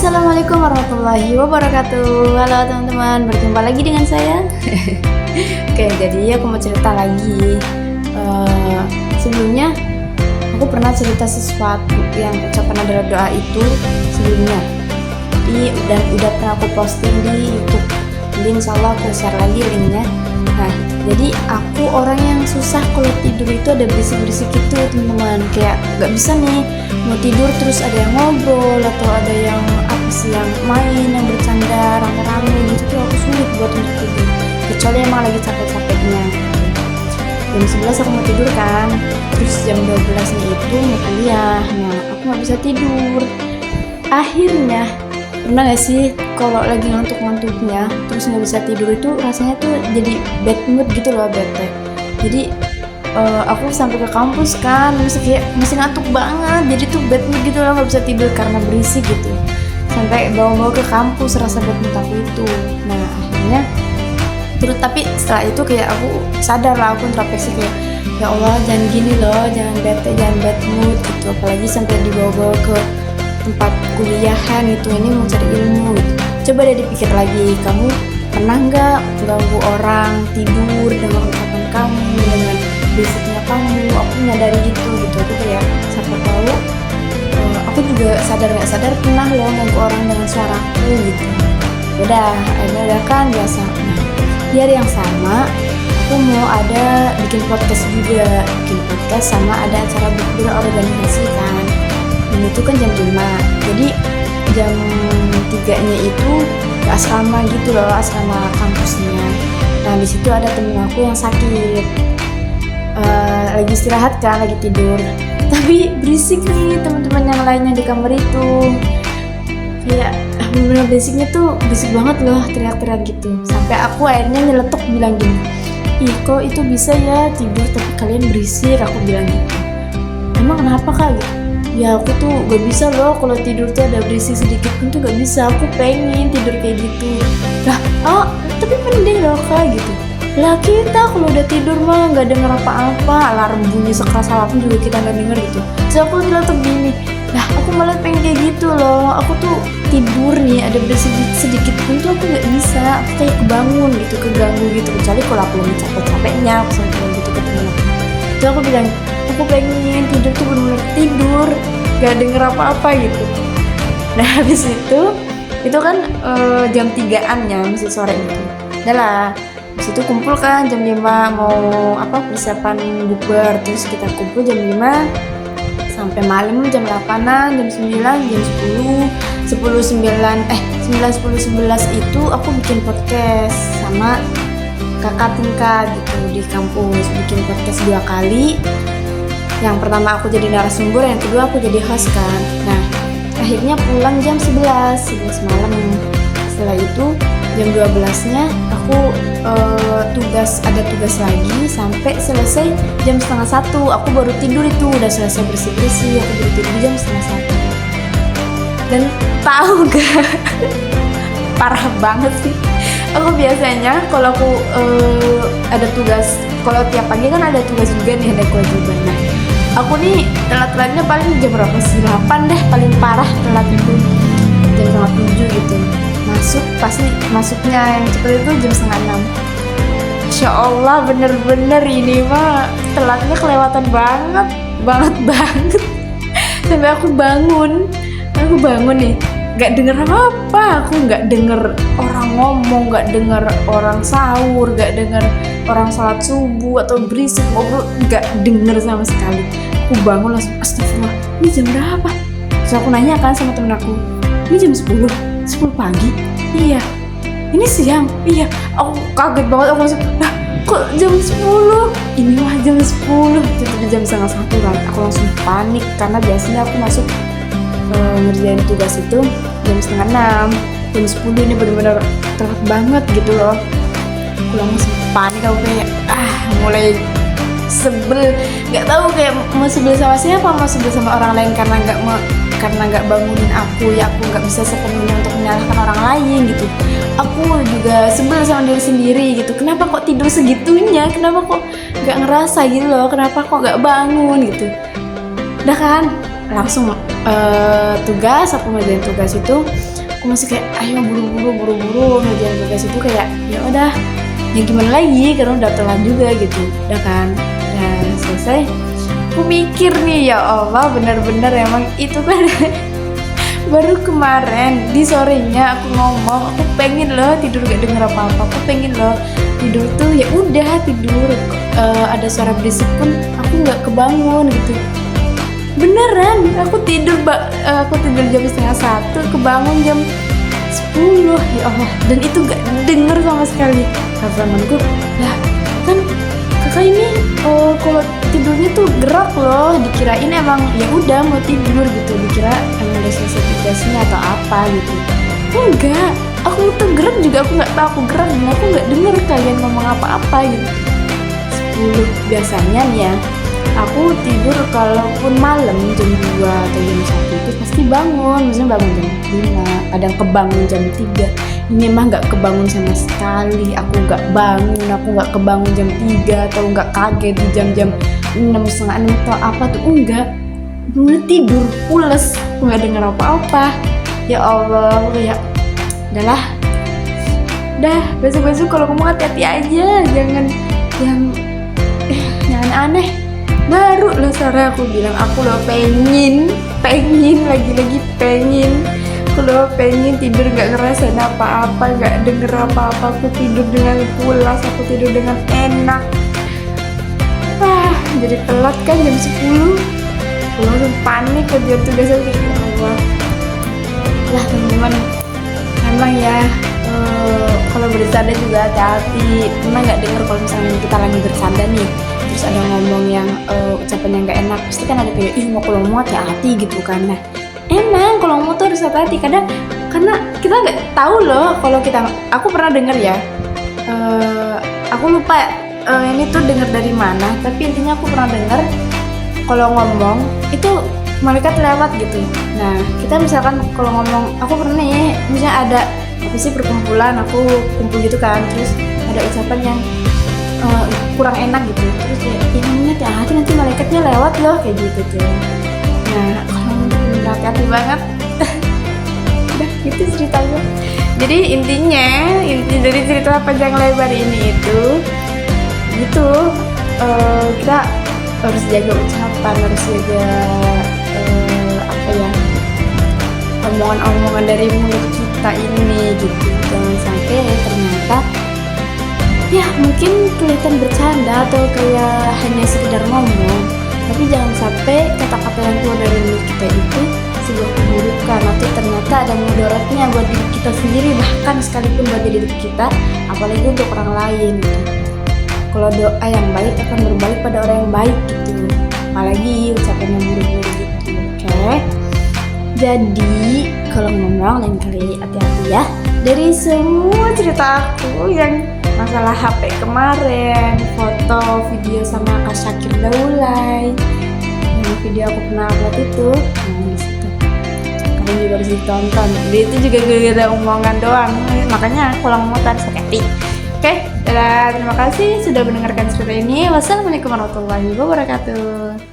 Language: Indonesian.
Assalamualaikum warahmatullahi wabarakatuh. Halo teman-teman, berjumpa lagi dengan saya. Oke, jadi aku mau cerita lagi. Sebelumnya aku pernah cerita sesuatu yang ucapan adalah doa itu sebelumnya. Dan udah pernah aku posting di YouTube. Jadi insya Allah aku share lagi linknya. Nah, jadi aku orang yang susah kalau tidur itu ada berisik-berisik gitu teman-teman. Kayak gak bisa nih mau tidur terus ada yang ngobrol atau ada yang yang main, yang bercanda rame-rame gitu tuh aku sulit buat untuk tidur. Kecuali emang lagi capek-capeknya. Jam 11 aku mau tidur kan, terus jam 12 nya itu mau kuliah. Nah, aku gak bisa tidur. Akhirnya pernah gak sih kalau lagi ngantuk-ngantuknya terus nggak bisa tidur itu rasanya tuh jadi bad mood gitu loh, bete. Jadi aku sampai ke kampus kan masih ngantuk banget, jadi tuh bad mood gitu loh, nggak bisa tidur karena berisik gitu. Sampai bawa-bawa ke kampus rasa bad mood aku itu. Nah akhirnya terus, tapi setelah itu kayak aku sadar lah, aku introspeksi kayak ya Allah jangan gini loh, jangan bete, jangan bad mood gitu, apalagi sampai dibawa-bawa ke tempat kuliahan itu, ini mau cari ilmu gitu. Coba deh dipikir lagi, kamu pernah nggak ganggu orang tidur dengan ucapan kamu, dengan basic-nya kamu? Aku menyadari itu gitu, aku kayak siapa tahu aku juga sadar nggak sadar pernah loh ganggu orang dengan suaraku gitu. Udah, akhirnya udah kan biasa. Nah, di hari yang sama aku mau ada bikin podcast juga, sama ada acara bikin organisasi kan. Dan itu kan jam 5, jadi jam 3 nya itu ke asrama gitu loh, asrama kampusnya. Nah di situ ada temen aku yang sakit, lagi istirahat kan, lagi tidur, tapi berisik nih teman-teman yang lainnya di kamar itu. Kayak bener-bener basic banget loh, teriak-teriak gitu. Sampai aku akhirnya nyeletuk bilang gini, ih kok itu bisa ya tidur tapi kalian berisik, aku bilang gitu. Emang kenapa kak gitu? Ya aku tuh gak bisa loh kalau tidur tuh ada berisik sedikit pun tuh gak bisa, aku pengen tidur kayak gitu. Lah, tapi mending loh kak gitu. Lah kita kalau udah tidur mah gak denger apa-apa, alarm bunyi sekeras apapun juga kita gak denger gitu. Terus aku bilang tuh gini, lah aku malah pengen kayak gitu loh, aku tuh tidur nih ada berisik sedikit pun tuh aku gak bisa, aku kayak kebangun gitu, keganggu gitu. Kecuali kalau aku lagi capek-capeknya, aku sampai gitu ke temen aku. Terus aku bilang, aku pengen tidur tuh bener-bener tidur, gak denger apa-apa gitu. Nah habis itu kan jam 3-an ya, masih sore itu. Udah lah, habis itu kumpul kan jam 5 mau persiapan bukber. Terus kita kumpul jam 5 sampai malam jam 8-an, jam 9, jam 10, 10, 11 itu aku bikin podcast sama kakak tingkat gitu di kampus, bikin podcast 2 kali. Yang pertama aku jadi narasumber, yang kedua aku jadi host kan. Nah akhirnya pulang jam 11 malam. Setelah itu jam 12-nya aku ada tugas lagi sampai selesai jam 12:30. Aku baru tidur itu, udah selesai bersih-bersih, aku baru tidur jam 12:30. Dan tahu gak, parah banget sih. Aku biasanya kalau aku ada tugas, kalau tiap pagi kan ada tugas juga nih, ada kewajiban. Nah, aku nih telat-telatnya paling jam berapa sih? 8 deh paling parah telat itu. Jam 5:30 gitu. Masuknya yang cepet itu jam 5:30. Insya Allah bener-bener ini mah telatnya kelewatan banget. Sampai aku bangun nih, gak denger apa-apa, aku gak denger orang ngomong, gak denger orang sahur, gak denger orang sholat subuh atau berisik ngobrol, gak denger sama sekali. Aku bangun langsung, astagfirullah, ini jam berapa? Terus aku nanya kan sama temen aku, ini jam 10 pagi? Iya. Ini siang? Iya. Aku kaget banget, aku langsung, lah kok jam 10? Ini mah jam 10, jadi jam 12:30 kan. Aku langsung panik, karena biasanya aku masuk ngerjain tugas itu jam 5:30. Jam 10 ini bener-bener telat banget gitu loh. Aku langsung panik, aku kayak mulai sebel, nggak tahu kayak mau sebel sama siapa, mau sebel sama orang lain karena nggak bangunin aku, ya aku nggak bisa sepenuhnya untuk menyalahkan orang lain gitu. Aku juga sebel sama diri sendiri gitu, kenapa kok tidur segitunya, kenapa kok nggak ngerasa gitu loh, kenapa kok nggak bangun gitu. Udah kan langsung tugas, aku ngerjain tugas itu aku masih kayak ayo buru-buru ngerjain tugas itu kayak ya udah ya gimana lagi karena udah telat juga gitu udah kan. Nah selesai aku mikir nih ya Allah benar-benar emang itu kan baru kemarin di sorenya aku ngomong aku pengen loh tidur gak denger apa-apa, aku pengen loh tidur tuh ya udah tidur, ada suara berisik pun aku nggak kebangun gitu. Beneran aku tidur jam setengah 1 kebangun jam 10 ya Allah, dan itu gak denger sama sekali. Kata temanku lah kan kakak ini kalau tidurnya tuh gerak loh, dikirain emang ya udah mau tidur gitu, dikira emang udah selesai tugasnya atau apa gitu. Enggak, aku tuh gerak juga aku nggak tahu aku gerak dan aku nggak denger kalian ngomong apa-apa gitu. 10 biasanya nih ya aku tidur kalaupun malam jam 2 atau jam 1 itu pasti bangun, misalnya bangun jam 5, kadang kebangun jam 3. Ini mah nggak kebangun sama sekali, aku nggak kebangun jam 3 atau nggak kaget di jam-jam 6, setengah 6 atau apa tuh, enggak. Bener tidur pules, aku nggak denger apa-apa. Ya Allah, ya udahlah, dah besok-besok kalau ngomong hati-hati aja, jangan yang aneh. Baru loh Sarah aku bilang aku loh pengen lagi-lagi pengen, aku loh pengen tidur nggak ngerasain apa-apa, nggak denger apa-apa, aku tidur dengan pulas, aku tidur dengan enak. Jadi telat kan jam 10, aku langsung panik kerja tugasnya kayak Allah. Lah teman-teman, memang ya kalau bercanda juga hati-hati. Memang nggak denger kalau misalnya kita lagi bercanda nih terus ada ngomong yang ucapan yang gak enak, pasti kan ada kayak mau kalau ngomong hati-hati gitu kan. Nah emang kalau ngomong tuh harus hati-hati karena kita nggak tahu loh kalau aku pernah denger ya, aku lupa ini tuh denger dari mana, tapi intinya aku pernah denger kalau ngomong itu malaikat lewat gitu. Nah kita misalkan kalau ngomong, aku pernah ya misalnya ada apa sih perkumpulan, aku kumpul gitu kan, terus ada ucapan yang kurang enak gitu, terus kayak ini hati-hati nanti malaikatnya lewat loh kayak gitu tuh. Nah kalau hati-hati banget. Udah gitu ceritanya. Jadi inti dari cerita panjang lebar ini itu gitu, kita harus jaga ucapan, harus jaga omongan-omongan dari mulut kita ini gitu, jangan sampai ternyata ya mungkin kelihatan bercanda atau kayak hanya sekedar ngomong, tapi jangan sampai kata-kata yang keluar dari mulut kita itu sebuah keburukan atau ternyata ada mudaratnya buat diri kita sendiri, bahkan sekalipun buat diri kita, apalagi untuk orang lain gitu. Kalau doa yang baik akan berbalik pada orang yang baik gitu, apalagi ucapan yang buruk-buruk gitu. Oke? Jadi kalau ngomong lain kali hati-hati ya. Dari semua cerita aku yang masalah HP kemarin, foto, video sama Kak Syakir Daulay, yang video aku pernah upload itu, nah disitu kalian juga harus ditonton. Dia itu juga gara-gara omongan doang, makanya kalau ngomong harus hati-hati. Oke, dadah, terima kasih sudah mendengarkan cerita ini. Wassalamualaikum warahmatullahi wabarakatuh.